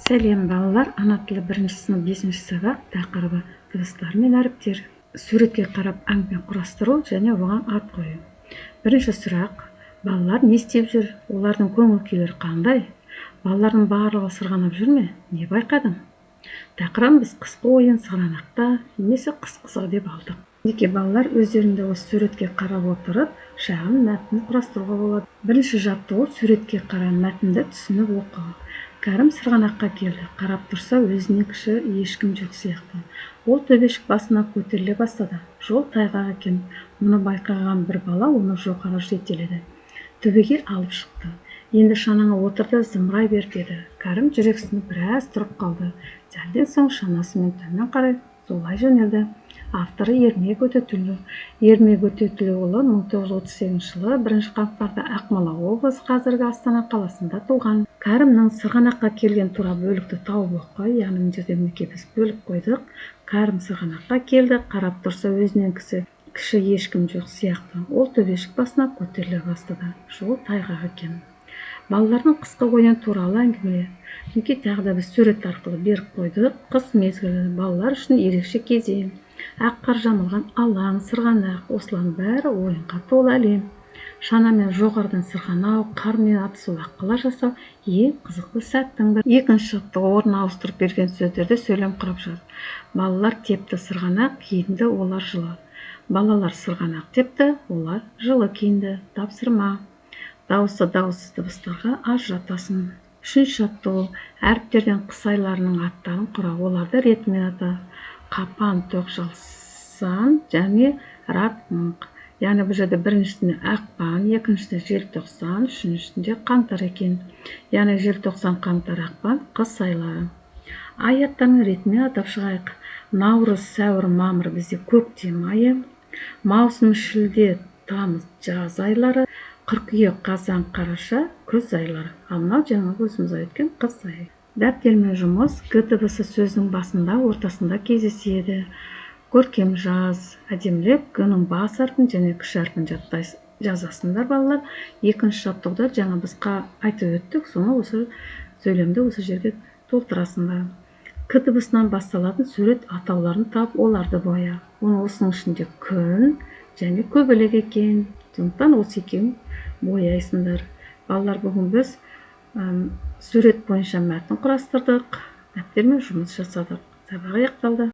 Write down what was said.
Сәлем балалар, ана тілі 1 сынып 5 сабақ тақырыбы дыбыстар мен әріптер. Суретке қарап әңгіме құрастыру және оған ат қою. Бірінші сұрақ: балалар не істеп жүр? Олардың көңіл күйлері қандай? Балалардың барлығы сырғанап жүр ме? Не байқадың? Тақырыбын біз қысқы ойын сырғанақта немесе қыс-қызығы деп алдық. Неке балалар өздерінде осы суретке қарап отырып, шағын мәтін құрастыруға болады. Бірінші жаттығу: суретке қарап мәтінді түсініп оқу. Кәрім сырғанаққа келді. Қарап тұрса, өзінен кіші ешкім жоқ сияқты. Ол төбешік басына көтеріле бастады. Жол тайғақ екен. Мұны байқаған бір бала оны жоғары жетеледі. Төбеге алып шықты. Енді шанаға отырды, зымырай бер деді. Кәрім жүрексініп біраз тұрып қалды. Сәлден соң шанасымен төмен қарай зулай жөнелді. Авторы Ермек Өтетілеу. Ермек Өтетілеуұлы 1938 жылы 1 қаңтарда Ақмола облысы, қазіргі Астана қаласында туған. Кәрімнің сырғанаққа келген тура бөлікті тауып оқы, яғни мына жерде мінекей біз бөліп қойдық. Кәрім сырғанаққа келді. Қарап тұрса, өзінен кіші ешкім жоқ сияқты. Ол төбешік басына көтеріле бастады. Жол тайғақ екен. Балалардың қысқы ойын туралы әңгіме. Мінекей тағы да біз сурет арқылы беріп қойдық. Қыс мезгілі балалар үшін ерекше кезең. Ақ қар жамылған алаң, сырғанақ, осылардың бәрі ойынға толы әлем. Шанамен жоғарыдан сырғанау, қармен атысу ақылы жасау ең қызықты сәттің бірі. Екінші жаттығу: орнына ауыстырып берген сөздерді сөйлем құрап жаз. Балалар тепті сырғанақ киінді, олар жылы. Балалар сырғанақ тепті, олар жылы киінді. Тапсырма: дауысты дауыссыз дыбыстарға ажыратасың. Үшінші жаттығу: әріптерден қыс айларының аттарын құра, оларды ретімен ата. Қапан, тоқжалсан және рат-мыңқ. Яғни бұл жерде біріншісінде ақпан, екіншісінде желтоқсан, үшіншісінде қаңтар екен. Яғни желтоқсан, қаңтар, ақпан қыс айлары. Ай аттарының ретімен атап шығайық. Наурыз, сәуір, мамыр бізде көктем айы. Маусым, шілде, тамыз жаз айлары. Қыркүйек, қазан, қараша күз айлары. Ал мынау жаңағы өзіміз айтқан қыс айы. Дәптермен жұмыс: Г дыбысы сөздің басында, ортасында кездеседі. Көркем жаз: әдемілеп Г-ның бас әрпін және кіші әрпін жазасыңдар балалар. Екінші жаттығуда жаңа біз айтып өттік, соны осы сөйлемді осы жерге толтырасыңдар. К дыбысынан басталатын сурет атауларын тап, оларды боя. Оны осының ішінде күн және көбелек екен. Сондықтан осы екеуін бояйсыңдар. Балалар, бүгін біз сурет бойынша мәтін құрастырдық, дәптермен жұмыс жасадық. Сабақ аяқталды.